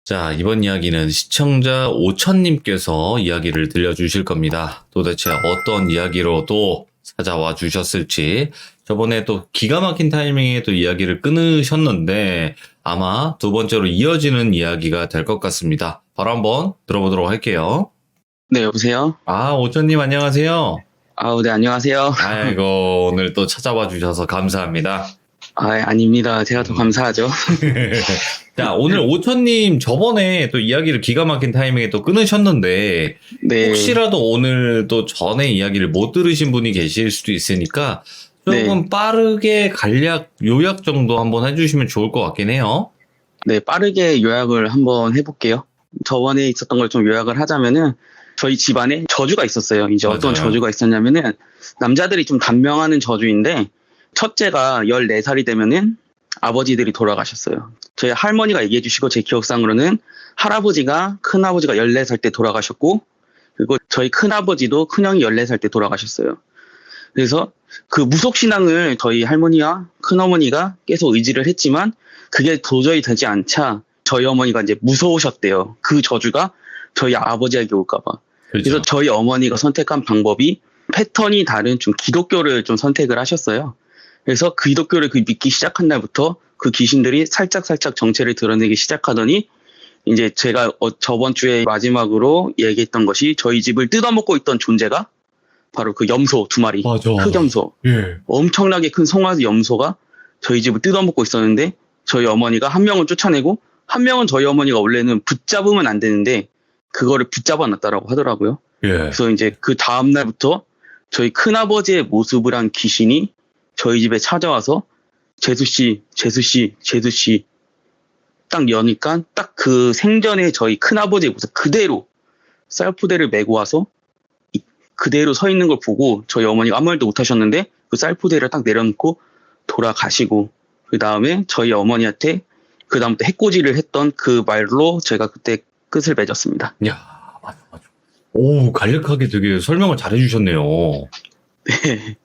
자, 이번 이야기는 시청자 오천님께서 이야기를 들려주실 겁니다. 도대체 어떤 이야기로 또 찾아와 주셨을지. 저번에 또 기가 막힌 타이밍에 또 이야기를 끊으셨는데 아마 두 번째로 이어지는 이야기가 될 것 같습니다. 바로 한번 들어보도록 할게요. 네, 여보세요? 오천님 안녕하세요. 네, 안녕하세요. 아이고, 오늘 또 찾아와 주셔서 감사합니다. 아닙니다. 제가 더 감사하죠. 자, 오늘 오천님 저번에 또 이야기를 기가 막힌 타이밍에 또 끊으셨는데 네. 혹시라도 오늘 또 전에 이야기를 못 들으신 분이 계실 수도 있으니까 조금 네. 빠르게 간략 요약 정도 한번 해주시면 좋을 것 같긴 해요. 네, 빠르게 요약을 한번 해볼게요. 저번에 있었던 걸 좀 요약을 하자면은, 저희 집안에 저주가 있었어요. 이제 어떤 맞아요. 저주가 있었냐면은, 남자들이 좀 단명하는 저주인데, 첫째가 14살이 되면은 아버지들이 돌아가셨어요. 저희 할머니가 얘기해 주시고, 제 기억상으로는 할아버지가, 큰아버지가 14살 때 돌아가셨고, 그리고 저희 큰아버지도 큰형이 14살 때 돌아가셨어요. 그래서 그 무속신앙을 저희 할머니와 큰어머니가 계속 의지를 했지만 그게 도저히 되지 않자 저희 어머니가 이제 무서우셨대요. 그 저주가 저희 아버지에게 올까봐. 그렇죠. 그래서 저희 어머니가 선택한 방법이 패턴이 다른 좀 기독교를 좀 선택을 하셨어요. 그래서 그 기독교를 믿기 시작한 날부터 그 귀신들이 살짝살짝 정체를 드러내기 시작하더니 이제 제가 저번 주에 마지막으로 얘기했던 것이 저희 집을 뜯어먹고 있던 존재가 바로 그 염소 2마리. 맞아. 흑염소. 예. 엄청나게 큰 송아지 염소가 저희 집을 뜯어먹고 있었는데 저희 어머니가 한 명을 쫓아내고 한 명은 저희 어머니가 원래는 붙잡으면 안 되는데 그거를 붙잡아 놨다라고 하더라고요. 예. 그래서 이제 그 다음 날부터 저희 큰아버지의 모습을 한 귀신이 저희 집에 찾아와서 재수씨 딱 여니까 딱 그 생전에 저희 큰아버지의 모습 그대로 쌀포대를 메고 와서 그대로 서 있는 걸 보고 저희 어머니가 아무 말도 못 하셨는데 그 쌀포대를 딱 내려놓고 돌아가시고 그 다음에 저희 어머니한테 그 다음부터 해코지를 했던 그 말로 제가 그때 끝을 맺었습니다. 야, 맞아. 오, 간략하게 되게 설명을 잘 해주셨네요. 네.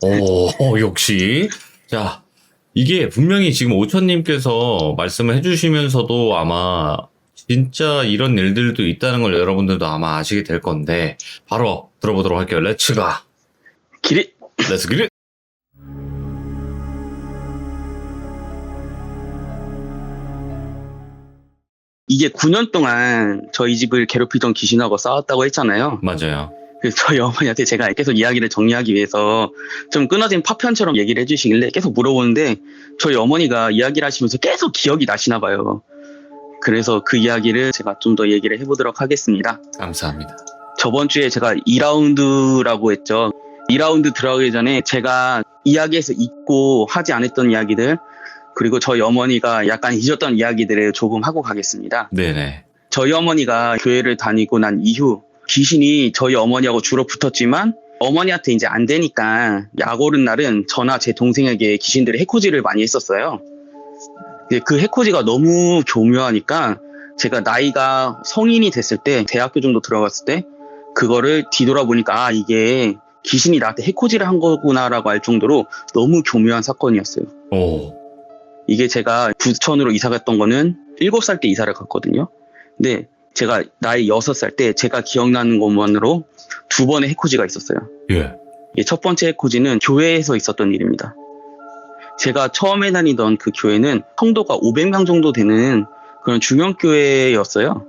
역시. 자, 이게 분명히 지금 오천님께서 말씀을 해주시면서도 아마 진짜 이런 일들도 있다는 걸 여러분들도 아마 아시게 될 건데 바로 들어보도록 할게요. 렛츠가. 길이 렛츠 기릿. 이게 9년 동안 저희 집을 괴롭히던 귀신하고 싸웠다고 했잖아요. 맞아요. 그래서 저희 어머니한테 제가 계속 이야기를 정리하기 위해서 좀 끊어진 파편처럼 얘기를 해주시길래 계속 물어보는데 저희 어머니가 이야기를 하시면서 계속 기억이 나시나 봐요. 그래서 그 이야기를 제가 좀 더 얘기를 해보도록 하겠습니다. 감사합니다. 저번 주에 제가 2라운드라고 했죠. 2라운드 들어가기 전에 제가 이야기에서 잊고 하지 않았던 이야기들 그리고 저희 어머니가 약간 잊었던 이야기들을 조금 하고 가겠습니다. 네네. 저희 어머니가 교회를 다니고 난 이후 귀신이 저희 어머니하고 주로 붙었지만 어머니한테 이제 안 되니까 약 오른 날은 저나 제 동생에게 귀신들이 해코지를 많이 했었어요. 그 해코지가 너무 교묘하니까 제가 나이가 성인이 됐을 때 대학교 정도 들어갔을 때 그거를 뒤돌아보니까 이게 귀신이 나한테 해코지를 한 거구나라고 알 정도로 너무 교묘한 사건이었어요. 이게 제가 부천으로 이사 갔던 거는 7살 때 이사를 갔거든요. 근데 제가 나이 6살 때 제가 기억나는 것만으로 2번의 해코지가 있었어요. 예. 첫 번째 해코지는 교회에서 있었던 일입니다. 제가 처음에 다니던 그 교회는 성도가 500명 정도 되는 그런 중형교회였어요.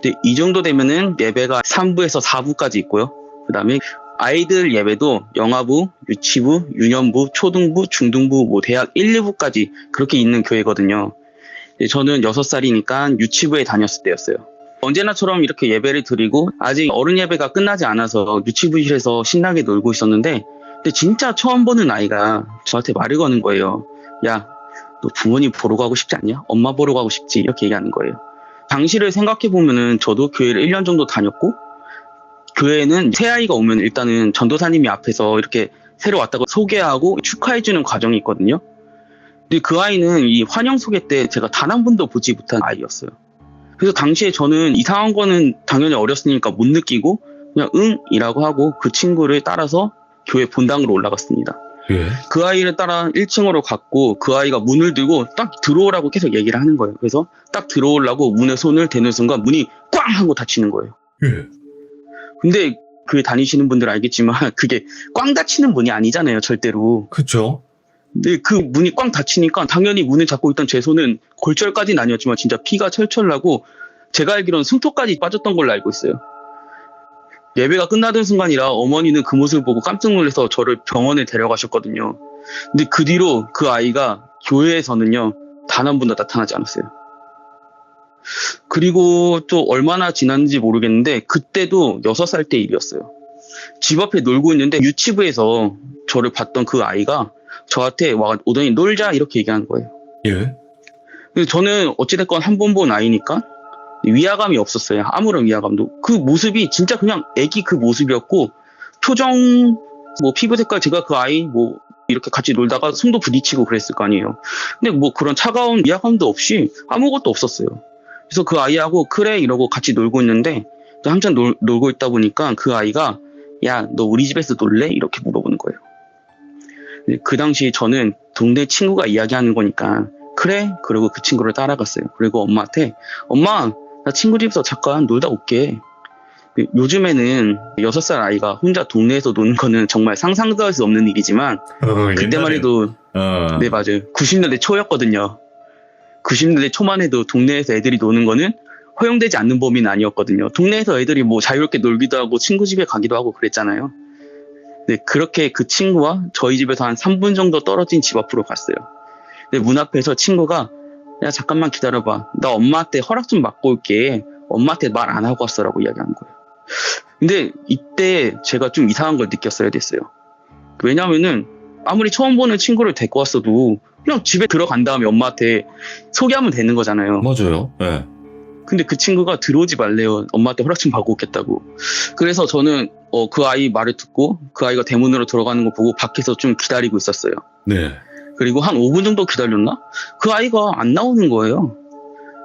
근데 이 정도 되면은 예배가 3부에서 4부까지 있고요. 그 다음에 아이들 예배도 영아부, 유치부, 유년부, 초등부, 중등부, 대학 1, 2부까지 그렇게 있는 교회거든요. 저는 6살이니까 유치부에 다녔을 때였어요. 언제나처럼 이렇게 예배를 드리고 아직 어른 예배가 끝나지 않아서 유치부실에서 신나게 놀고 있었는데 근데 진짜 처음 보는 아이가 저한테 말을 거는 거예요. 야, 너 부모님 보러 가고 싶지 않냐? 엄마 보러 가고 싶지? 이렇게 얘기하는 거예요. 당시를 생각해보면은 저도 교회를 1년 정도 다녔고 교회는 새 아이가 오면 일단은 전도사님이 앞에서 이렇게 새로 왔다고 소개하고 축하해주는 과정이 있거든요. 근데 그 아이는 이 환영 소개 때 제가 단 한 번도 보지 못한 아이였어요. 그래서 당시에 저는 이상한 거는 당연히 어렸으니까 못 느끼고 그냥 응 이라고 하고 그 친구를 따라서 교회 본당으로 올라갔습니다. 예. 그 아이를 따라 1층으로 갔고 그 아이가 문을 들고 딱 들어오라고 계속 얘기를 하는 거예요. 그래서 딱 들어오려고 문에 손을 대는 순간 문이 꽝 하고 닫히는 거예요. 예. 근데 그 다니시는 분들 알겠지만 그게 꽝 닫히는 문이 아니잖아요, 절대로. 그쵸. 근데 그 문이 꽝 닫히니까 당연히 문을 잡고 있던 제 손은 골절까지는 아니었지만 진짜 피가 철철 나고 제가 알기로는 숨통까지 빠졌던 걸로 알고 있어요. 예배가 끝나던 순간이라 어머니는 그 모습을 보고 깜짝 놀라서 저를 병원에 데려가셨거든요. 근데 그 뒤로 그 아이가 교회에서는요, 단 한 번도 나타나지 않았어요. 그리고 또 얼마나 지났는지 모르겠는데 그때도 6살 때 일이었어요. 집 앞에 놀고 있는데 유치부에서 저를 봤던 그 아이가 저한테 오더니 놀자 이렇게 얘기하는 거예요. 예. 근데 저는 어찌됐건 한 번 본 아이니까 위화감이 없었어요. 아무런 위화감도. 그 모습이 진짜 그냥 애기 그 모습이었고 표정, 뭐 피부 색깔 제가 그 아이 뭐 이렇게 같이 놀다가 손도 부딪히고 그랬을 거 아니에요. 근데 뭐 그런 차가운 위화감도 없이 아무것도 없었어요. 그래서 그 아이하고 그래 이러고 같이 놀고 있는데 한참 놀고 있다 보니까 그 아이가 야, 너 우리 집에서 놀래? 이렇게 물어보는 거예요. 그 당시 저는 동네 친구가 이야기하는 거니까 그래? 그리고 그 친구를 따라갔어요. 그리고 엄마한테 엄마, 나 친구 집에서 잠깐 놀다 올게. 요즘에는 6살 아이가 혼자 동네에서 노는 거는 정말 상상도 할 수 없는 일이지만 그때만 해도 네, 맞아요. 90년대 초였거든요. 90년대 초만 해도 동네에서 애들이 노는 거는 허용되지 않는 범위는 아니었거든요. 동네에서 애들이 뭐 자유롭게 놀기도 하고 친구 집에 가기도 하고 그랬잖아요. 네, 그렇게 그 친구와 저희 집에서 한 3분 정도 떨어진 집 앞으로 갔어요. 근데 문 앞에서 친구가 야, 잠깐만 기다려봐. 나 엄마한테 허락 좀 받고 올게. 엄마한테 말 안 하고 왔어라고 이야기하는 거예요. 근데 이때 제가 좀 이상한 걸 느꼈어야 됐어요. 왜냐면은 아무리 처음 보는 친구를 데리고 왔어도 그냥 집에 들어간 다음에 엄마한테 소개하면 되는 거잖아요. 맞아요. 예. 근데 그 친구가 들어오지 말래요. 엄마한테 허락 좀 받고 오겠다고. 그래서 저는 그 아이 말을 듣고 그 아이가 대문으로 들어가는 거 보고 밖에서 좀 기다리고 있었어요. 네. 그리고 한 5분 정도 기다렸나? 그 아이가 안 나오는 거예요.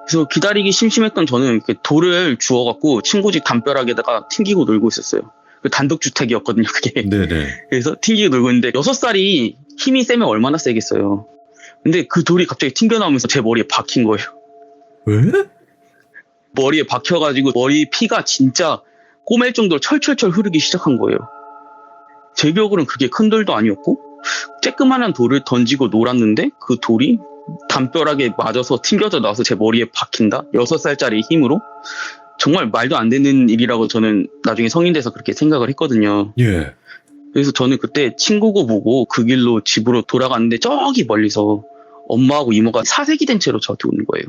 그래서 기다리기 심심했던 저는 이렇게 돌을 주워갖고 친구 집 담벼락에다가 튕기고 놀고 있었어요. 그 단독주택이었거든요, 그게. 네네. 그래서 튕기고 놀고 있는데 6살이 힘이 세면 얼마나 세겠어요. 근데 그 돌이 갑자기 튕겨나오면서 제 머리에 박힌 거예요. 왜? 머리에 박혀가지고 머리 피가 진짜 꼬맬 정도로 철철철 흐르기 시작한 거예요. 제 기억으로는 그게 큰 돌도 아니었고 쬐끄만한 돌을 던지고 놀았는데 그 돌이 담벼락에 맞아서 튕겨져 나와서 제 머리에 박힌다? 6살짜리 힘으로? 정말 말도 안 되는 일이라고 저는 나중에 성인 돼서 그렇게 생각을 했거든요. 예. 그래서 저는 그때 친구고 보고 그 길로 집으로 돌아갔는데 저기 멀리서 엄마하고 이모가 사색이 된 채로 저한테 오는 거예요.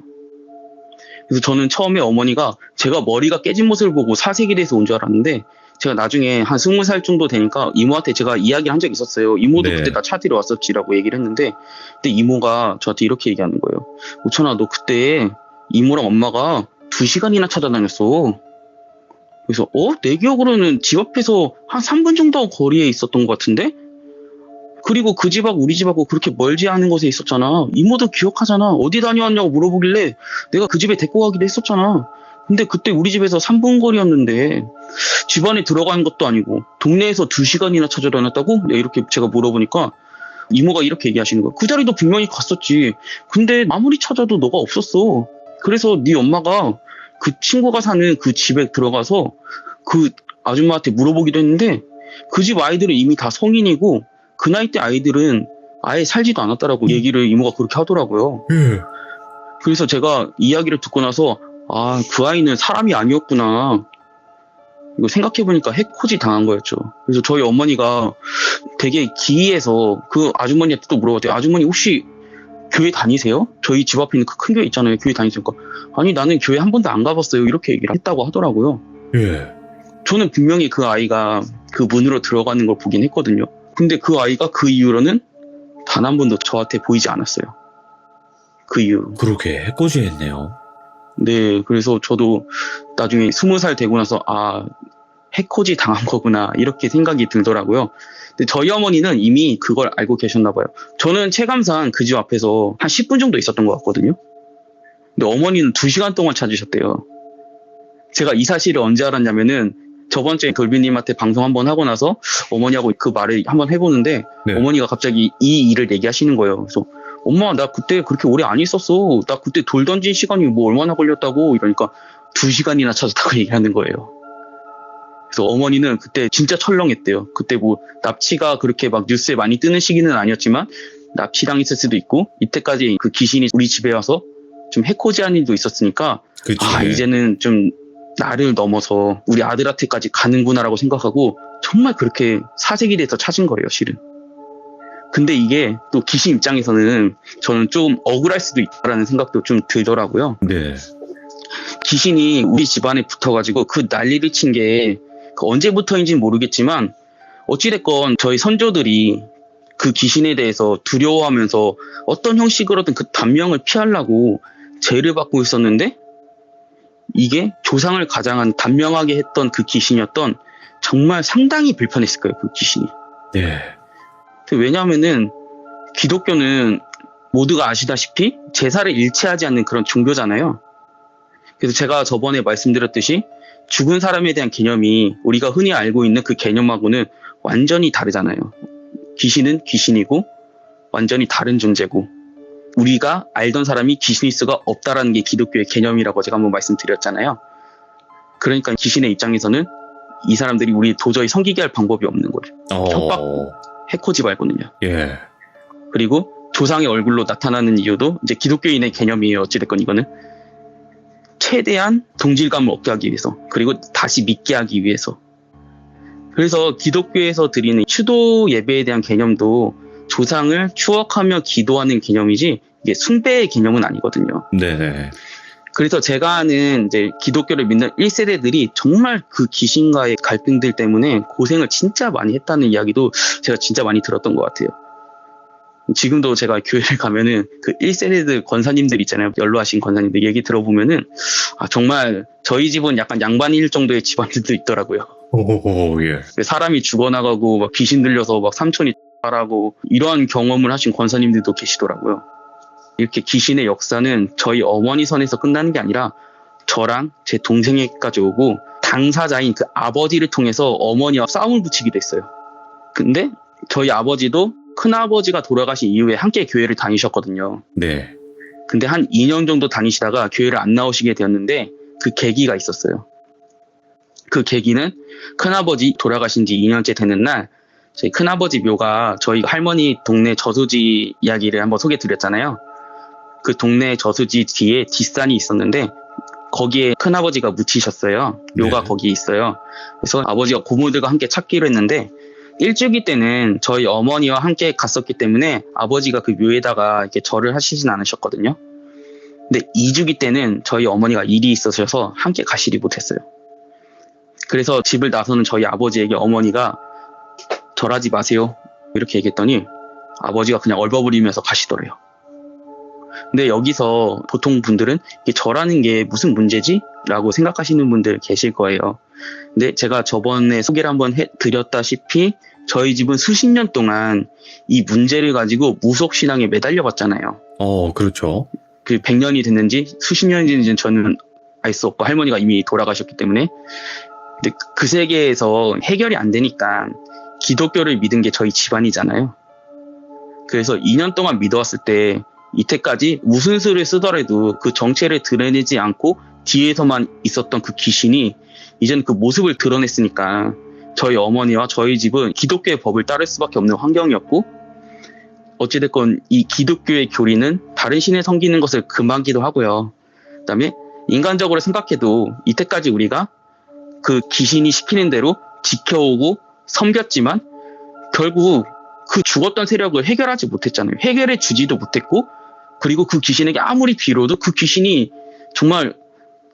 그래서 저는 처음에 어머니가 제가 머리가 깨진 모습을 보고 사색이 돼서 온 줄 알았는데 제가 나중에 한 20살 정도 되니까 이모한테 제가 이야기를 한 적이 있었어요. 이모도 네. 그때 나 차 뒤로 왔었지라고 얘기를 했는데 그때 이모가 저한테 이렇게 얘기하는 거예요. 오천아, 너 그때 이모랑 엄마가 2시간이나 찾아다녔어. 그래서 내 기억으로는 집 앞에서 한 3분 정도 거리에 있었던 것 같은데? 그리고 그 집하고 우리 집하고 그렇게 멀지 않은 곳에 있었잖아. 이모도 기억하잖아. 어디 다녀왔냐고 물어보길래 내가 그 집에 데리고 가기도 했었잖아. 근데 그때 우리 집에서 3분 거리였는데 집 안에 들어가는 것도 아니고 동네에서 2시간이나 찾아다녔다고? 이렇게 제가 물어보니까 이모가 이렇게 얘기하시는 거예요. 그 자리도 분명히 갔었지. 근데 아무리 찾아도 너가 없었어. 그래서 네 엄마가 그 친구가 사는 그 집에 들어가서 그 아줌마한테 물어보기도 했는데 그 집 아이들은 이미 다 성인이고 그 나이 때 아이들은 아예 살지도 않았다라고 얘기를 이모가 그렇게 하더라고요. 예. 그래서 제가 이야기를 듣고 나서 그 아이는 사람이 아니었구나. 이거 생각해보니까 해코지 당한 거였죠. 그래서 저희 어머니가 되게 기이해서 그 아주머니한테 또 물어봤대요. 아주머니 혹시 교회 다니세요? 저희 집 앞에 있는 그 큰 교회 있잖아요. 교회 다니시니까. 아니, 나는 교회 한 번도 안 가봤어요. 이렇게 얘기를 했다고 하더라고요. 예. 저는 분명히 그 아이가 그 문으로 들어가는 걸 보긴 했거든요. 근데 그 아이가 그 이후로는 단 한 번도 저한테 보이지 않았어요. 그 이후로. 그렇게 해코지했네요. 네, 그래서 저도 나중에 20살 되고 나서 해코지 당한 거구나 이렇게 생각이 들더라고요. 근데 저희 어머니는 이미 그걸 알고 계셨나 봐요. 저는 체감상 그 집 앞에서 한 10분 정도 있었던 것 같거든요. 근데 어머니는 2시간 동안 찾으셨대요. 제가 이 사실을 언제 알았냐면은 저번 주에 돌비님한테 방송 한번 하고 나서 어머니하고 그 말을 한번 해보는데 네. 어머니가 갑자기 이 일을 얘기하시는 거예요. 그래서 엄마 나 그때 그렇게 오래 안 있었어. 나 그때 돌 던진 시간이 뭐 얼마나 걸렸다고 이러니까 2시간이나 찾았다고 얘기하는 거예요. 그래서 어머니는 그때 진짜 철렁했대요. 그때 뭐 납치가 그렇게 막 뉴스에 많이 뜨는 시기는 아니었지만 납치당했을 수도 있고 이때까지 그 귀신이 우리 집에 와서 좀 해코지한 일도 있었으니까 그치. 이제는 좀 나를 넘어서 우리 아들한테까지 가는구나라고 생각하고 정말 그렇게 사색이 돼서 찾은 거예요, 실은. 근데 이게 또 귀신 입장에서는 저는 좀 억울할 수도 있다라는 생각도 좀 들더라고요. 네. 귀신이 우리 집안에 붙어가지고 그 난리를 친 게 언제부터인지는 모르겠지만 어찌됐건 저희 선조들이 그 귀신에 대해서 두려워하면서 어떤 형식으로든 그 단명을 피하려고 죄를 받고 있었는데 이게 조상을 가장한 단명하게 했던 그 귀신이었던 정말 상당히 불편했을 거예요, 그 귀신이. 네. 왜냐하면은 기독교는 모두가 아시다시피 제사를 일치하지 않는 그런 종교잖아요. 그래서 제가 저번에 말씀드렸듯이 죽은 사람에 대한 개념이 우리가 흔히 알고 있는 그 개념하고는 완전히 다르잖아요. 귀신은 귀신이고 완전히 다른 존재고 우리가 알던 사람이 귀신일 수가 없다라는 게 기독교의 개념이라고 제가 한번 말씀드렸잖아요. 그러니까 귀신의 입장에서는 이 사람들이 우리 도저히 섬기게 할 방법이 없는 거예요. 협박, 해코지 말고는요. 예. 그리고 조상의 얼굴로 나타나는 이유도 이제 기독교인의 개념이에요. 어찌됐건 이거는 최대한 동질감을 얻게 하기 위해서 그리고 다시 믿게 하기 위해서. 그래서 기독교에서 드리는 추도 예배에 대한 개념도 조상을 추억하며 기도하는 개념이지 이게 숭배의 개념은 아니거든요. 네네. 그래서 제가 아는 이제 기독교를 믿는 1세대들이 정말 그 귀신과의 갈등들 때문에 고생을 진짜 많이 했다는 이야기도 제가 진짜 많이 들었던 것 같아요. 지금도 제가 교회를 가면은 그 1세대들 권사님들 있잖아요. 연로하신 권사님들 얘기 들어보면은 정말 저희 집은 약간 양반일 정도의 집안들도 있더라고요. 오, 예. 사람이 죽어나가고 막 귀신 들려서 막 삼촌이 하라고 이러한 경험을 하신 권사님들도 계시더라고요. 이렇게 귀신의 역사는 저희 어머니 선에서 끝나는 게 아니라 저랑 제 동생에까지 오고 당사자인 그 아버지를 통해서 어머니와 싸움을 붙이기도 했어요. 근데 저희 아버지도 큰아버지가 돌아가신 이후에 함께 교회를 다니셨거든요. 네. 근데 한 2년 정도 다니시다가 교회를 안 나오시게 되었는데 그 계기가 있었어요. 그 계기는 큰아버지 돌아가신 지 2년째 되는 날 저희 큰아버지 묘가 저희 할머니 동네 저수지 이야기를 한번 소개드렸잖아요. 그 동네 저수지 뒤에 뒷산이 있었는데 거기에 큰아버지가 묻히셨어요. 묘가 네. 거기 있어요. 그래서 아버지가 고모들과 함께 찾기로 했는데 일주기 때는 저희 어머니와 함께 갔었기 때문에 아버지가 그 묘에다가 이렇게 절을 하시진 않으셨거든요. 근데 2주기 때는 저희 어머니가 일이 있으셔서 함께 가시지 못했어요. 그래서 집을 나서는 저희 아버지에게 어머니가 절하지 마세요 이렇게 얘기했더니 아버지가 그냥 얼버무리면서 가시더래요. 근데 여기서 보통 분들은 이게 절하는 게 무슨 문제지? 라고 생각하시는 분들 계실 거예요. 근데 제가 저번에 소개를 한번 해드렸다시피 저희 집은 수십 년 동안 이 문제를 가지고 무속신앙에 매달려 봤잖아요. 그렇죠. 그 100년이 됐는지 수십 년이 됐는지는 저는 알 수 없고 할머니가 이미 돌아가셨기 때문에. 근데 그 세계에서 해결이 안 되니까 기독교를 믿은 게 저희 집안이잖아요. 그래서 2년 동안 믿어왔을 때 이때까지 무슨 수를 쓰더라도 그 정체를 드러내지 않고 뒤에서만 있었던 그 귀신이 이제는 그 모습을 드러냈으니까 저희 어머니와 저희 집은 기독교의 법을 따를 수밖에 없는 환경이었고 어찌됐건 이 기독교의 교리는 다른 신을 섬기는 것을 금하기도 하고요. 그다음에 인간적으로 생각해도 이때까지 우리가 그 귀신이 시키는 대로 지켜오고 섬겼지만 결국 그 죽었던 세력을 해결하지 못했잖아요. 해결해 주지도 못했고 그리고 그 귀신에게 아무리 빌어도 그 귀신이 정말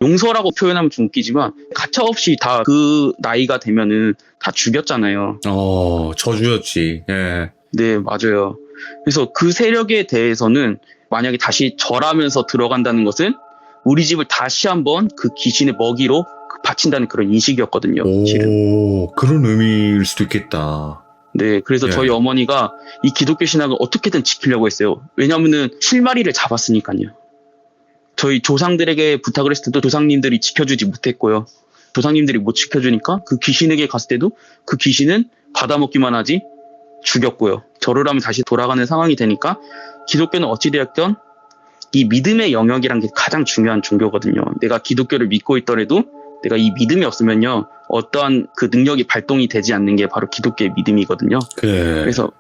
용서라고 표현하면 좀 웃기지만 가차없이 다 그 나이가 되면은 다 죽였잖아요. 저주였지. 예. 네, 맞아요. 그래서 그 세력에 대해서는 만약에 다시 절하면서 들어간다는 것은 우리 집을 다시 한번 그 귀신의 먹이로 바친다는 그런 인식이었거든요. 실은. 그런 의미일 수도 있겠다. 네, 그래서 저희 어머니가 이 기독교 신학을 어떻게든 지키려고 했어요. 왜냐하면은 실마리를 잡았으니까요. 저희 조상들에게 부탁을 했을 때도 조상님들이 지켜주지 못했고요. 조상님들이 못 지켜주니까 그 귀신에게 갔을 때도 그 귀신은 받아먹기만 하지 죽였고요. 절을 하면 다시 돌아가는 상황이 되니까 기독교는 어찌되었든 이 믿음의 영역이란 게 가장 중요한 종교거든요. 내가 기독교를 믿고 있더라도 내가 이 믿음이 없으면요, 어떠한 그 능력이 발동이 되지 않는 게 바로 기독교의 믿음이거든요. 그래서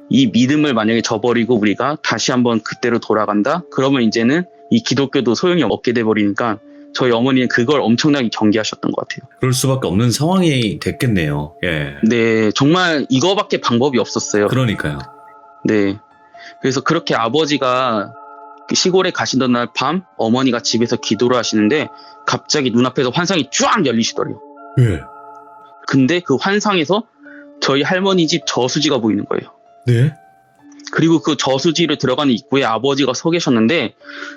이 믿음을 만약에 저버리고 우리가 다시 한번 그때로 돌아간다? 그러면 이제는 이 기독교도 소용이 없게 돼버리니까 저희 어머니는 그걸 엄청나게 경계하셨던 것 같아요. 그럴 수밖에 없는 상황이 됐겠네요. 예. 네, 정말 이거밖에 방법이 없었어요. 그러니까요. 네. 그래서 그렇게 아버지가 시골에 가시던 날 밤 어머니가 집에서 기도를 하시는데 갑자기 눈앞에서 환상이 쫙 열리시더래요. 예. 근데 그 환상에서 저희 할머니 집 저수지가 보이는 거예요. 네? 그리고 그 저수지를 들어가는 입구에 아버지가 서 계셨는데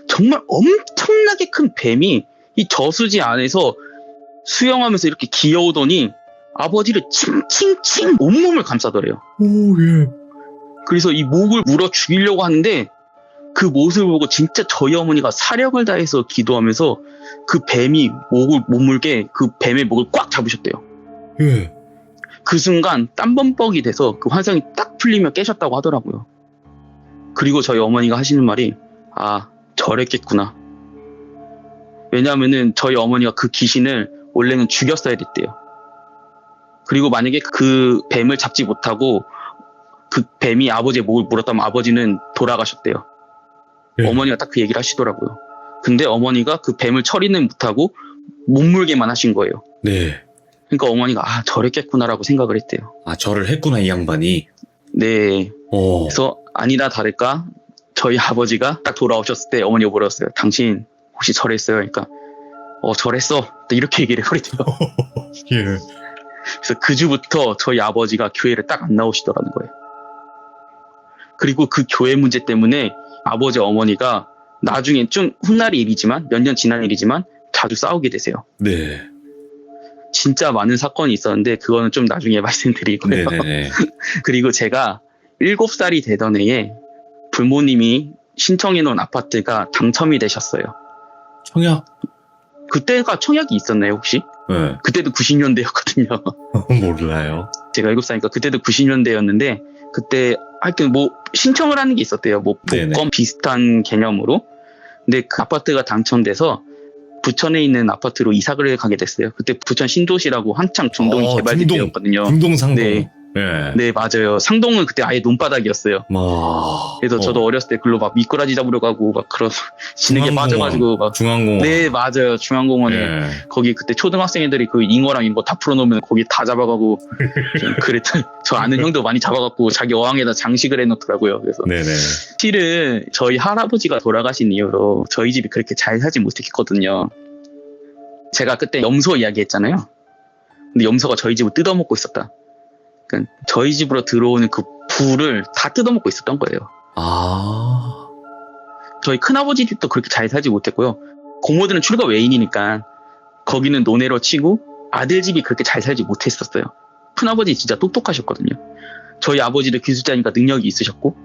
정말 엄청나게 큰 뱀이 이 저수지 안에서 수영하면서 이렇게 기어오더니 아버지를 칭칭칭 온몸을 감싸더래요. 오, 예. 그래서 이 목을 물어 죽이려고 하는데 그 모습을 보고 진짜 저희 어머니가 사력을 다해서 기도하면서 그 뱀이 목을 못 물게 그 뱀의 목을 꽉 잡으셨대요. 예. 그 순간 땀범벅이 돼서 그 환상이 딱 풀리며 깨셨다고 하더라고요. 그리고 저희 어머니가 하시는 말이 저랬겠구나. 왜냐하면은 저희 어머니가 그 귀신을 원래는 죽였어야 됐대요. 그리고 만약에 그 뱀을 잡지 못하고 그 뱀이 아버지의 목을 물었다면 아버지는 돌아가셨대요. 예. 어머니가 딱 그 얘기를 하시더라고요. 근데 어머니가 그 뱀을 처리는 못하고 못 물게만 하신 거예요. 네. 그러니까 어머니가 저랬겠구나라고 생각을 했대요. 절을 했구나, 이 양반이. 네. 오. 그래서 아니나 다를까 저희 아버지가 딱 돌아오셨을 때 어머니가 물었어요. 당신 혹시 절했어요? 그러니까 절했어. 또 이렇게 얘기를 해버리대요. 예. 그래서 그 주부터 저희 아버지가 교회를 딱 안 나오시더라는 거예요. 그리고 그 교회 문제 때문에 아버지 어머니가 나중에 좀 훗날의 일이지만 몇 년 지난 일이지만 자주 싸우게 되세요. 네. 진짜 많은 사건이 있었는데 그거는 좀 나중에 말씀드리고요. 네네네. 그리고 제가 7살이 되던 해에 부모님이 신청해 놓은 아파트가 당첨이 되셨어요. 청약? 그때가 청약이 있었나요 혹시? 네. 그때도 90년대였거든요. 몰라요. 제가 7살이니까 그때도 90년대였는데 그때 하여튼 뭐 신청을 하는 게 있었대요. 뭐 복권 네네. 비슷한 개념으로. 근데 그 아파트가 당첨돼서 부천에 있는 아파트로 이사를 가게 됐어요. 그때 부천 신도시라고 한창 중동이 개발될 때였거든요. 중동 상동. 네. 예. 네, 맞아요. 상동은 그때 아예 논바닥이었어요. 그래서 저도 어렸을 때 글로 막 미꾸라지 잡으러 가고 막 그런 진흙에 빠져가지고 막. 중앙공원. 네, 맞아요. 중앙공원에. 예. 거기 그때 초등학생 애들이 그 잉어랑 이런 거 다 풀어놓으면 거기 다 잡아가고 그랬던 저 아는 형도 많이 잡아갖고 자기 어항에다 장식을 해놓더라고요. 그래서 네네. 실은 저희 할아버지가 돌아가신 이후로 저희 집이 그렇게 잘 살지 못했거든요. 제가 그때 염소 이야기했잖아요. 근데 염소가 저희 집을 뜯어먹고 있었다. 그러니까 저희 집으로 들어오는 그 부를 다 뜯어먹고 있었던 거예요. 저희 큰아버지 집도 그렇게 잘 살지 못했고요. 고모들은 출가 외인이니까 거기는 논외로 치고 아들 집이 그렇게 잘 살지 못했었어요. 큰아버지 진짜 똑똑하셨거든요. 저희 아버지도 기술자니까 능력이 있으셨고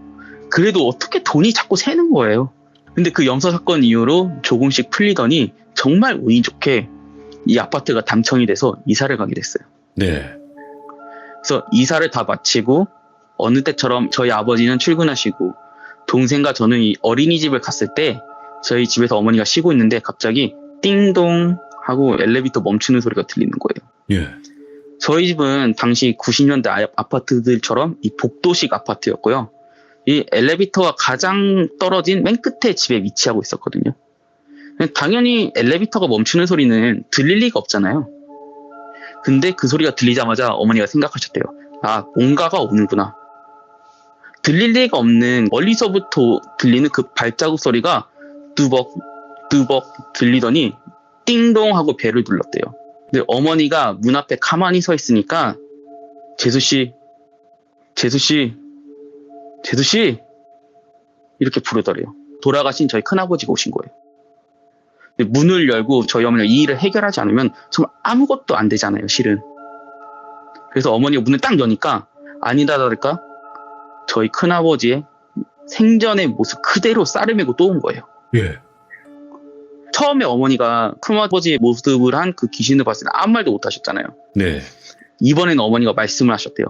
그래도 어떻게 돈이 자꾸 새는 거예요. 근데 그 염소 사건 이후로 조금씩 풀리더니 정말 운이 좋게 이 아파트가 당첨이 돼서 이사를 가게 됐어요. 네. 그래서 이사를 다 마치고 어느 때처럼 저희 아버지는 출근하시고 동생과 저는 이 어린이집을 갔을 때 저희 집에서 어머니가 쉬고 있는데 갑자기 띵동 하고 엘리베이터 멈추는 소리가 들리는 거예요. 예. 저희 집은 당시 90년대 아파트들처럼 이 복도식 아파트였고요. 이 엘리베이터가 가장 떨어진 맨 끝에 집에 위치하고 있었거든요. 당연히 엘리베이터가 멈추는 소리는 들릴 리가 없잖아요. 근데 그 소리가 들리자마자 어머니가 생각하셨대요. 뭔가가 오는구나. 들릴 리가 없는 멀리서부터 들리는 그 발자국 소리가 뚜벅 뚜벅 들리더니 띵동 하고 벨을 눌렀대요. 근데 어머니가 문 앞에 가만히 서 있으니까 재수씨 이렇게 부르더래요. 돌아가신 저희 큰아버지가 오신 거예요. 근데 문을 열고 저희 어머니가 이 일을 해결하지 않으면 정말 아무것도 안 되잖아요, 실은. 그래서 어머니가 문을 딱 여니까 아니다 다를까 저희 큰아버지의 생전의 모습 그대로 쌀을 메고 또 온 거예요. 예. 처음에 어머니가 큰아버지의 모습을 한 그 귀신을 봤을 때 아무 말도 못 하셨잖아요. 네. 이번에는 어머니가 말씀을 하셨대요.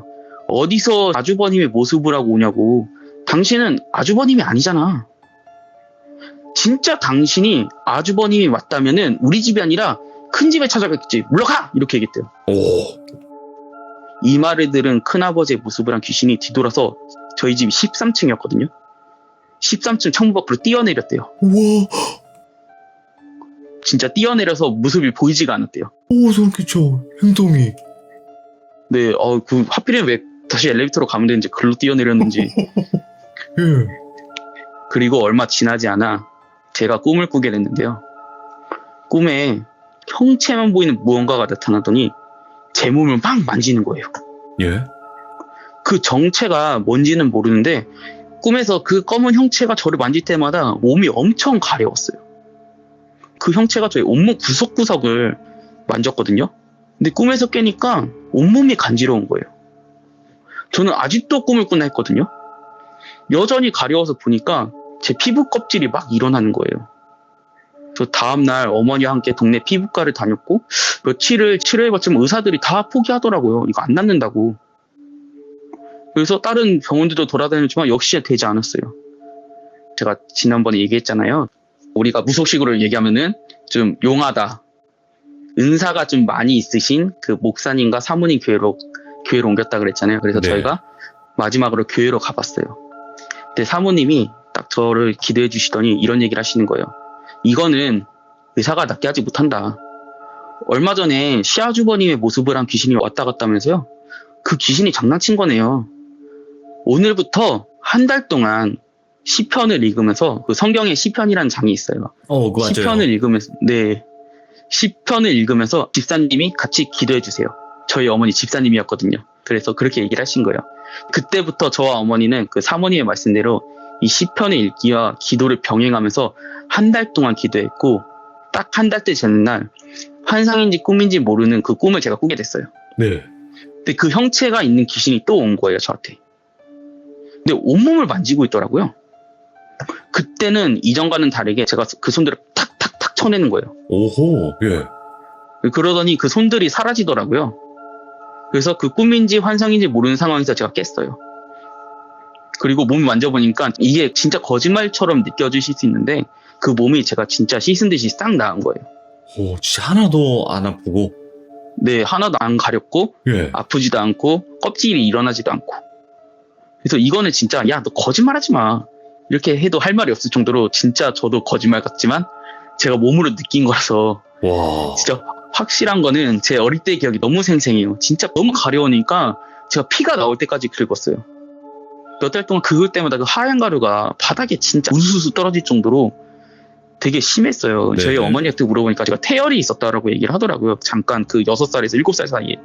어디서 아주버님의 모습을 하고 오냐고. 당신은 아주버님이 아니잖아. 진짜 당신이 아주버님이 맞다면은 우리 집이 아니라 큰 집에 찾아갔겠지. 물러가! 이렇게 얘기했대요. 오. 이 말을 들은 큰아버지의 모습을 한 귀신이 뒤돌아서 저희 집이 13층이었거든요. 13층 창문 밖으로 뛰어내렸대요. 우와. 진짜 뛰어내려서 모습이 보이지가 않았대요. 오, 소름 끼쳐. 행동이. 네, 하필이면 왜 다시 엘리베이터로 가면 되는지 글로 뛰어내렸는지. 예. 그리고 얼마 지나지 않아 제가 꿈을 꾸게 됐는데요. 꿈에 형체만 보이는 무언가가 나타나더니 제 몸을 막 만지는 거예요. 예? 그 정체가 뭔지는 모르는데 꿈에서 그 검은 형체가 저를 만질 때마다 몸이 엄청 가려웠어요. 그 형체가 저의 온몸 구석구석을 만졌거든요. 근데 꿈에서 깨니까 온몸이 간지러운 거예요. 저는 아직도 꿈을 꾸나 했거든요. 여전히 가려워서 보니까 제 피부 껍질이 막 일어나는 거예요. 저 다음날 어머니와 함께 동네 피부과를 다녔고 며칠을 치료해봤지만 의사들이 다 포기하더라고요. 이거 안 낫는다고. 그래서 다른 병원들도 돌아다녔지만 역시 되지 않았어요. 제가 지난번에 얘기했잖아요. 우리가 무속식으로 얘기하면은 좀 용하다. 은사가 좀 많이 있으신 그 목사님과 사모님 교회로 옮겼다 그랬잖아요. 그래서 네. 저희가 마지막으로 교회로 가봤어요. 근데 사모님이 딱 저를 기도해 주시더니 이런 얘기를 하시는 거예요. 이거는 의사가 낫게 하지 못한다. 얼마 전에 시아주버님의 모습을 한 귀신이 왔다 갔다면서요. 그 귀신이 장난친 거네요. 오늘부터 한 달 동안 시편을 읽으면서 그 성경에 시편이라는 장이 있어요. 그거 맞아요. 시편을 읽으면서 시편을 읽으면서 집사님이 같이 기도해 주세요. 저희 어머니 집사님이었거든요. 그래서 그렇게 얘기를 하신 거예요. 그때부터 저와 어머니는 그 사모님의 말씀대로 이 시편의 읽기와 기도를 병행하면서 한 달 동안 기도했고 딱 한 달째 되는 날 환상인지 꿈인지 모르는 그 꿈을 제가 꾸게 됐어요. 네. 근데 그 형체가 있는 귀신이 또 온 거예요, 저한테. 근데 온몸을 만지고 있더라고요. 그때는 이전과는 다르게 제가 그 손들을 탁탁탁 쳐내는 거예요. 오호. 예. 그러더니 그 손들이 사라지더라고요. 그래서 그 꿈인지 환상인지 모르는 상황에서 제가 깼어요. 그리고 몸을 만져보니까 이게 진짜 거짓말처럼 느껴지실 수 있는데 그 몸이 제가 진짜 씻은 듯이 싹 나은 거예요. 오, 진짜 하나도 안 아프고. 네, 하나도 안 가렵고 예. 아프지도 않고 껍질이 일어나지도 않고. 그래서 이거는 진짜 야, 너 거짓말하지 마. 이렇게 해도 할 말이 없을 정도로 진짜 저도 거짓말 같지만 제가 몸으로 느낀 거라서 와. 진짜 확실한 거는 제 어릴 때 기억이 너무 생생해요. 진짜 너무 가려우니까 제가 피가 나올 때까지 긁었어요. 몇 달 동안 긁을 때마다 그 하얀 가루가 바닥에 진짜 우수수 떨어질 정도로 되게 심했어요. 네네. 저희 어머니한테 물어보니까 제가 태열이 있었다라고 얘기를 하더라고요. 잠깐 그 6살에서 7살 사이에.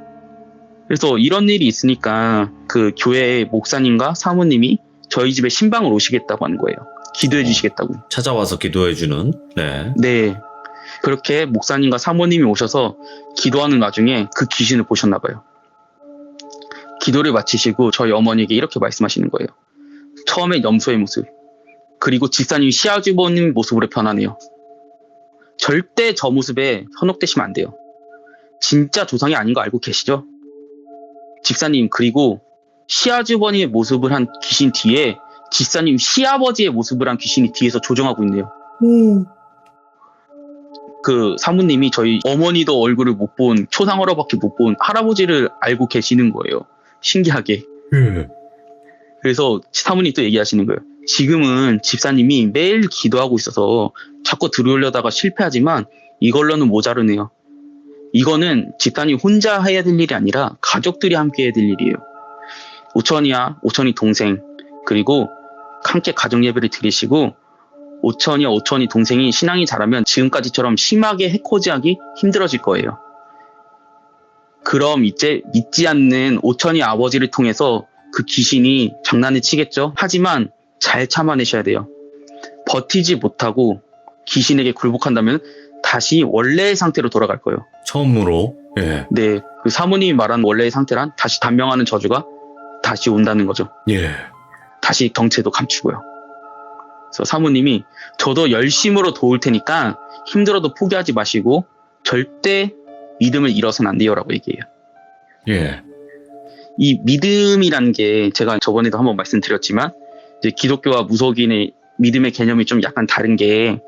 그래서 이런 일이 있으니까 그 교회 목사님과 사모님이 저희 집에 신방을 오시겠다고 하는 거예요. 기도해 주시겠다고. 찾아와서 기도해주는. 네. 네. 그렇게 목사님과 사모님이 오셔서 기도하는 와중에 그 귀신을 보셨나 봐요. 기도를 마치시고 저희 어머니에게 이렇게 말씀하시는 거예요. 처음에 염소의 모습, 그리고 집사님이 시아주버님 모습으로 변하네요. 절대 저 모습에 현혹되시면 안 돼요. 진짜 조상이 아닌 거 알고 계시죠? 집사님, 그리고 시아주버님의 모습을 한 귀신 뒤에 집사님 시아버지의 모습을 한 귀신이 뒤에서 조종하고 있네요. 오. 그 사모님이 저희 어머니도 얼굴을 못 본, 초상화로밖에 못 본 할아버지를 알고 계시는 거예요. 신기하게. 예. 그래서 사모님이 또 얘기하시는 거예요. 지금은 집사님이 매일 기도하고 있어서 자꾸 들어오려다가 실패하지만 이걸로는 모자르네요. 이거는 집사님이 혼자 해야 될 일이 아니라 가족들이 함께 해야 될 일이에요. 오천이 동생, 그리고 함께 가정 예배를 드리시고 오천이 동생이 신앙이 자라면 지금까지처럼 심하게 해코지하기 힘들어질 거예요. 그럼 이제 믿지 않는 오천이 아버지를 통해서 그 귀신이 장난을 치겠죠? 하지만 잘 참아내셔야 돼요. 버티지 못하고 귀신에게 굴복한다면 다시 원래의 상태로 돌아갈 거예요. 처음으로. 예. 네, 그 사모님이 말한 원래의 상태란 다시 단명하는 저주가 다시 온다는 거죠. 예. 다시 정체도 감추고요. 그래서 사모님이 저도 열심으로 도울 테니까 힘들어도 포기하지 마시고 절대 믿음을 잃어서는 안 돼요라고 얘기해요. 예. 이 믿음이라는 게 제가 저번에도 한번 말씀드렸지만 이제 기독교와 무속인의 믿음의 개념이 좀 약간 다른 게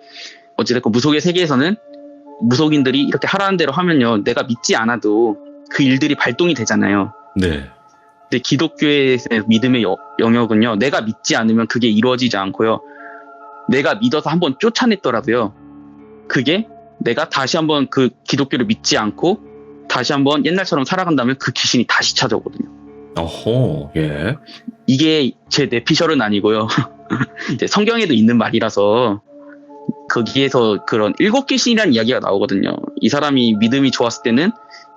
어찌됐건 무속의 세계에서는 무속인들이 이렇게 하라는 대로 하면요 내가 믿지 않아도 그 일들이 발동이 되잖아요. 네. 근데 기독교의 믿음의 영역은요 내가 믿지 않으면 그게 이루어지지 않고요 내가 믿어서 한번 쫓아냈더라도요 그게 내가 다시 한번 그 기독교를 믿지 않고 다시 한번 옛날처럼 살아간다면 그 귀신이 다시 찾아오거든요. 어허, 예. 이게 제 내피셜은 아니고요. 이제 성경에도 있는 말이라서 거기에서 그런 일곱 귀신이라는 이야기가 나오거든요. 이 사람이 믿음이 좋았을 때는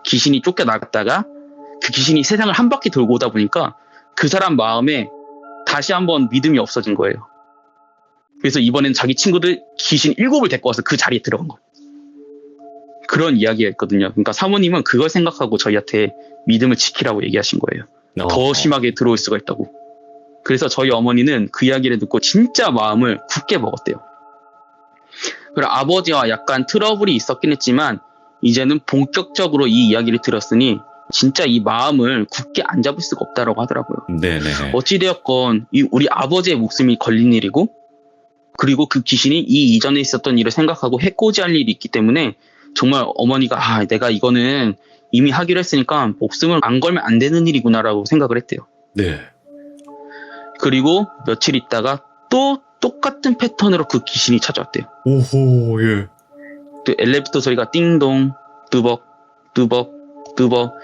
귀신이 쫓겨나갔다가 그 귀신이 세상을 한 바퀴 돌고 오다 보니까 그 사람 마음에 다시 한번 믿음이 없어진 거예요. 그래서 이번엔 자기 친구들 귀신 7을 데리고 와서 그 자리에 들어간 거예요. 그런 이야기가 있거든요. 그러니까 사모님은 그걸 생각하고 저희한테 믿음을 지키라고 얘기하신 거예요. 더 심하게 들어올 수가 있다고. 그래서 저희 어머니는 그 이야기를 듣고 진짜 마음을 굳게 먹었대요. 그리고 아버지와 약간 트러블이 있었긴 했지만 이제는 본격적으로 이 이야기를 들었으니 진짜 이 마음을 굳게 안 잡을 수가 없다라고 하더라고요. 네네. 어찌되었건 우리 아버지의 목숨이 걸린 일이고 그리고 그 귀신이 이 이전에 있었던 일을 생각하고 해코지할 일이 있기 때문에 정말 어머니가 내가 이거는 이미 하기로 했으니까 목숨을 안 걸면 안 되는 일이구나라고 생각을 했대요. 네. 그리고 며칠 있다가 또 똑같은 패턴으로 그 귀신이 찾아왔대요. 오호, 예. 또 엘리베이터 소리가 띵동, 뚜벅, 뚜벅, 뚜벅.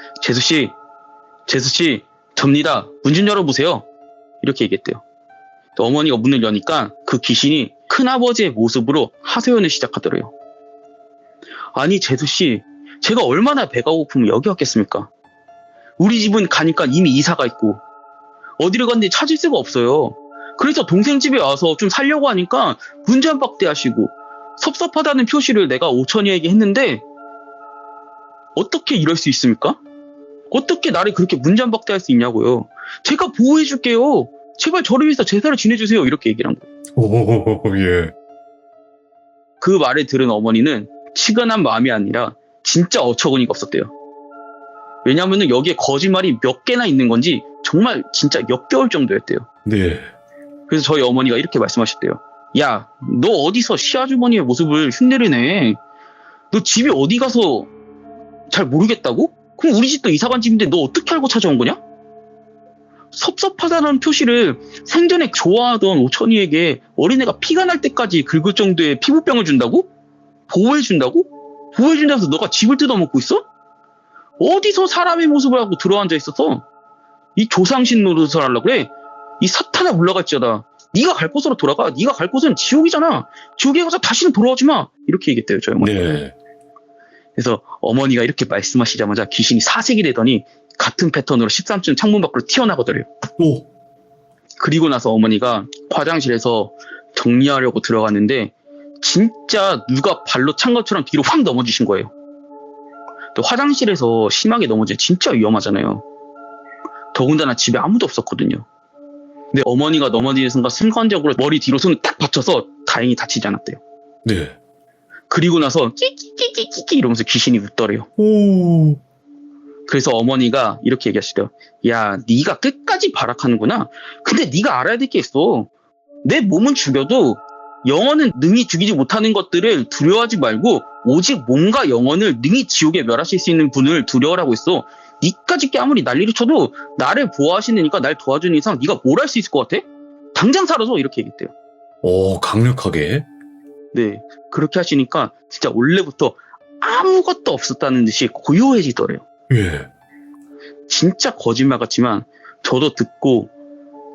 재수씨, 접니다. 문 좀 열어보세요. 이렇게 얘기했대요. 또 어머니가 문을 여니까 그 귀신이 큰아버지의 모습으로 하소연을 시작하더래요. 아니 재수씨, 제가 얼마나 배가 고프면 여기 왔겠습니까? 우리 집은 가니까 이미 이사가 있고 어디를 갔는지 찾을 수가 없어요. 그래서 동생 집에 와서 좀 살려고 하니까 문전박대 하시고 섭섭하다는 표시를 내가 오천이에게 했는데 어떻게 이럴 수 있습니까? 어떻게 나를 그렇게 문전박대할 수 있냐고요. 제가 보호해줄게요. 제발 저를 위해서 제사를 지내주세요. 이렇게 얘기를 한 거예요. 오, 예. 그 말을 들은 어머니는 치근한 마음이 아니라 진짜 어처구니가 없었대요. 왜냐하면 여기에 거짓말이 몇 개나 있는 건지 정말 진짜 역겨울 정도였대요. 네. 그래서 저희 어머니가 이렇게 말씀하셨대요. 야, 너 어디서 시아주머니의 모습을 흉내를 내? 너 집이 어디 가서 잘 모르겠다고? 그럼 우리 집도 이사간 집인데 너 어떻게 알고 찾아온 거냐? 섭섭하다는 표시를 생전에 좋아하던 오천이에게 어린애가 피가 날 때까지 긁을 정도의 피부병을 준다고? 보호해준다고? 보호해준다면서 너가 집을 뜯어먹고 있어? 어디서 사람의 모습을 하고 들어앉아 있어서 이 조상신 노릇을 하려고 그래? 이 사탄아 물러갈지어다. 네가 갈 곳으로 돌아가. 네가 갈 곳은 지옥이잖아. 지옥에 가서 다시는 돌아오지 마. 이렇게 얘기했대요, 저희 어머니. 네. 그래서 어머니가 이렇게 말씀하시자마자 귀신이 사색이 되더니 같은 패턴으로 13층 창문 밖으로 튀어나가더래요. 오. 그리고 나서 어머니가 화장실에서 정리하려고 들어갔는데 진짜 누가 발로 찬 것처럼 뒤로 확 넘어지신 거예요. 또 화장실에서 심하게 넘어지면 진짜 위험하잖아요. 더군다나 집에 아무도 없었거든요. 근데 어머니가 넘어지는 순간 순간적으로 머리 뒤로 손을 딱 받쳐서 다행히 다치지 않았대요. 네. 그리고 나서 끼끼끼끼끼 이러면서 귀신이 웃더래요. 오. 그래서 어머니가 이렇게 얘기하시대요. 야, 네가 끝까지 발악하는구나. 근데 네가 알아야 될 게 있어. 내 몸은 죽여도 영혼은 능히 죽이지 못하는 것들을 두려워하지 말고 오직 몸과 영혼을 능히 지옥에 멸하실 수 있는 분을 두려워하라고 했어. 니까짓 게 아무리 난리를 쳐도 나를 보호하시니까 날 도와주는 이상 네가 뭘 할 수 있을 것 같아? 당장 사라져. 이렇게 얘기했대요. 오, 강력하게. 네, 그렇게 하시니까 진짜 원래부터 아무것도 없었다는 듯이 고요해지더래요. 예. 진짜 거짓말 같지만 저도 듣고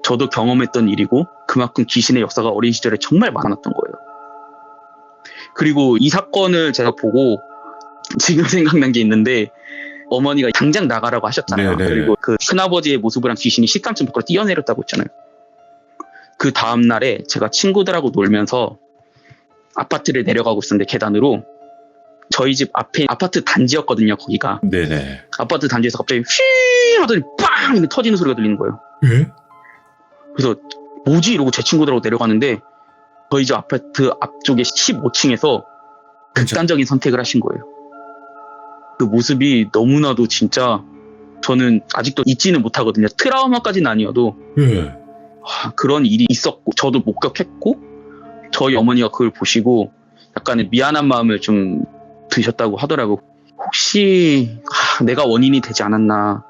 저도 경험했던 일이고 그만큼 귀신의 역사가 어린 시절에 정말 많았던 거예요. 그리고 이 사건을 제가 보고 지금 생각난 게 있는데 어머니가 당장 나가라고 하셨잖아요. 네네. 그리고 그 큰아버지의 모습을 한 귀신이 식당쯤 밖으로 뛰어내렸다고 했잖아요. 그 다음날에 제가 친구들하고 놀면서 아파트를 내려가고 있었는데 계단으로 저희 집 앞에 아파트 단지였거든요. 거기가. 네네. 아파트 단지에서 갑자기 휘 하더니 빵! 이렇게 터지는 소리가 들리는 거예요. 예? 그래서 뭐지? 이러고 제 친구들하고 내려가는데 저희 집 아파트 앞쪽에 15층에서 극단적인 선택을 하신 거예요. 그 모습이 너무나도 진짜 저는 아직도 잊지는 못하거든요. 트라우마까지는 아니어도 예. 그런 일이 있었고 저도 목격했고 저희 어머니가 그걸 보시고 약간의 미안한 마음을 좀 드셨다고 하더라고. 혹시 내가 원인이 되지 않았나.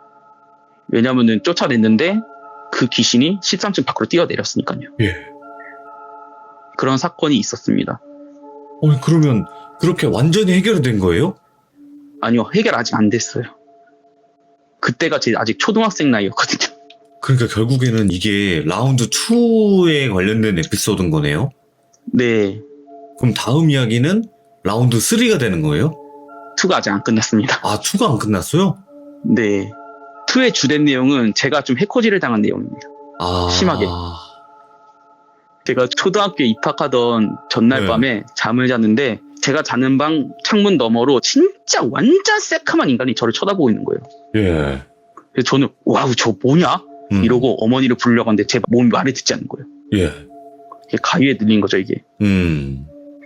왜냐면은 쫓아냈는데 그 귀신이 13층 밖으로 뛰어내렸으니까요. 예. 그런 사건이 있었습니다. 그러면 그렇게 완전히 해결된 거예요? 아니요, 해결 아직 안 됐어요. 그때가 제 아직 초등학생 나이였거든요. 그러니까 결국에는 이게 라운드 2에 관련된 에피소드인 거네요? 네, 그럼 다음 이야기는 라운드 3가 되는 거예요? 2가 아직 안 끝났습니다. 아, 2가 안 끝났어요? 네, 2의 주된 내용은 제가 좀 해코지를 당한 내용입니다. 아. 심하게. 제가 초등학교에 입학하던 전날 네. 밤에 잠을 잤는데 제가 자는 방 창문 너머로 진짜 완전 새카만 인간이 저를 쳐다보고 있는 거예요. 예. 그래서 저는 와우 저 뭐냐? 이러고 어머니를 부르려고 하는데 제 몸이 말을 듣지 않는 거예요. 예. 이게 가위에 눌린 거죠 이게.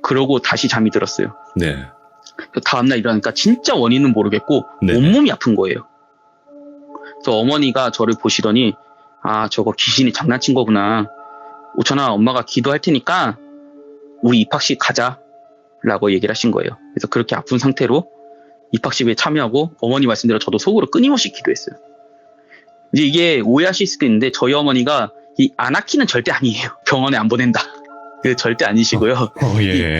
그러고 다시 잠이 들었어요. 네. 다음날 일어나니까 진짜 원인은 모르겠고 네. 온몸이 아픈 거예요. 그래서 어머니가 저를 보시더니 아 저거 귀신이 장난친 거구나. 오천아 엄마가 기도할 테니까 우리 입학식 가자 라고 얘기를 하신 거예요. 그래서 그렇게 아픈 상태로 입학식에 참여하고 어머니 말씀대로 저도 속으로 끊임없이 기도했어요. 이제 이게 오해하실 수도 있는데 저희 어머니가 이 아나키는 절대 아니에요. 병원에 안 보낸다. 그게 절대 아니시고요. 예.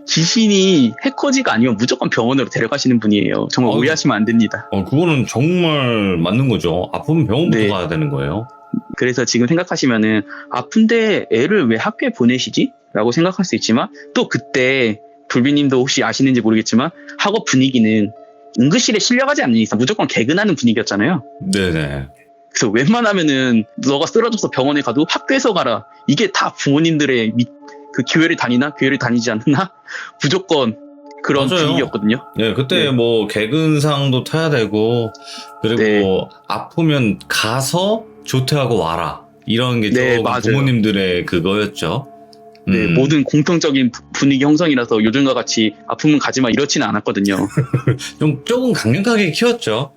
귀신이 해코지가 아니면 무조건 병원으로 데려가시는 분이에요. 정말 오해하시면 안 됩니다. 그거는 정말 맞는 거죠. 아프면 병원부터 네. 가야 되는 거예요. 그래서 지금 생각하시면은 아픈데 애를 왜 학교에 보내시지? 라고 생각할 수 있지만 또 그때 불비님도 혹시 아시는지 모르겠지만 학업 분위기는 응급실에 실려가지 않는 이상 무조건 개근하는 분위기였잖아요. 네네. 그래서 웬만하면은 너가 쓰러져서 병원에 가도 학교에서 가라. 이게 다 부모님들의 그 교회를 다니나 교회를 다니지 않나 무조건 그런 맞아요. 분위기였거든요. 네, 그때 네. 뭐 개근상도 타야 되고 그리고 네. 아프면 가서 조퇴하고 와라. 이런 게 네, 조금 맞아요. 부모님들의 그거였죠. 네, 모든 공통적인 분위기 형성이라서 요즘과 같이 아프면 가지마 이렇지는 않았거든요. 조금 강력하게 키웠죠.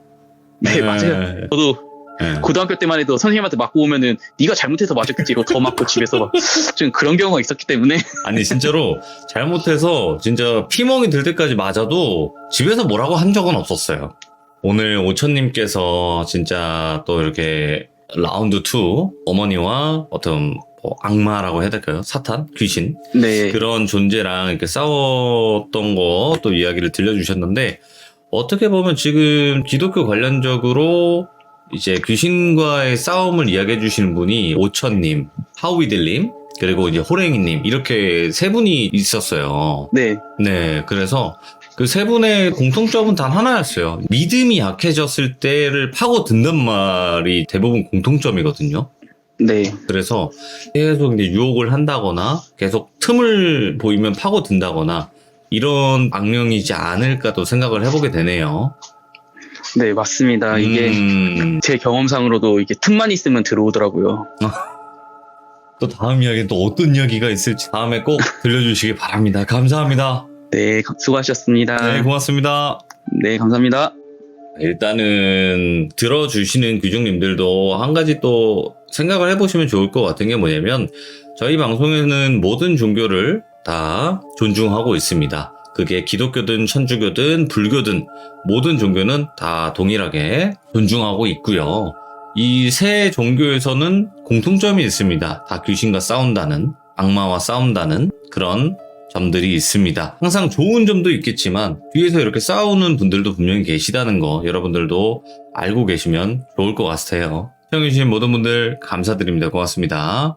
네, 맞아요. 저도 네. 고등학교 때만 해도 선생님한테 맞고 오면은 네가 잘못해서 맞았겠지 이러고 더 맞고 집에서 막 좀 그런 경우가 있었기 때문에 아니 진짜로 잘못해서 진짜 피멍이 들 때까지 맞아도 집에서 뭐라고 한 적은 없었어요. 오늘 오천님께서 진짜 또 이렇게 라운드 2 어머니와 어떤 뭐 악마라고 해야 될까요? 사탄? 귀신? 네, 그런 존재랑 이렇게 싸웠던 거 또 이야기를 들려주셨는데 어떻게 보면 지금 기독교 관련적으로 이제 귀신과의 싸움을 이야기해 주시는 분이 오천님, 하우이들님, 그리고 이제 호랭이님 이렇게 세 분이 있었어요. 네, 네, 그래서 그 세 분의 공통점은 단 하나였어요. 믿음이 약해졌을 때를 파고든단 말이 대부분 공통점이거든요. 네, 그래서 계속 이제 유혹을 한다거나 계속 틈을 보이면 파고든다거나 이런 악령이지 않을까도 생각을 해보게 되네요. 네, 맞습니다. 이게 제 경험상으로도 이게 틈만 있으면 들어오더라고요. 또 다음 이야기는 또 어떤 이야기가 있을지 다음에 꼭 들려주시기 바랍니다. 감사합니다. 네, 수고하셨습니다. 네, 고맙습니다. 네, 감사합니다. 일단은 들어주시는 귀중님들도 한 가지 또 생각을 해보시면 좋을 것 같은 게 뭐냐면 저희 방송에는 모든 종교를 다 존중하고 있습니다. 그게 기독교든 천주교든 불교든 모든 종교는 다 동일하게 존중하고 있고요. 이 세 종교에서는 공통점이 있습니다. 다 귀신과 싸운다는, 악마와 싸운다는 그런 점들이 있습니다. 항상 좋은 점도 있겠지만 뒤에서 이렇게 싸우는 분들도 분명히 계시다는 거 여러분들도 알고 계시면 좋을 것 같아요. 시청해주신 모든 분들 감사드립니다. 고맙습니다.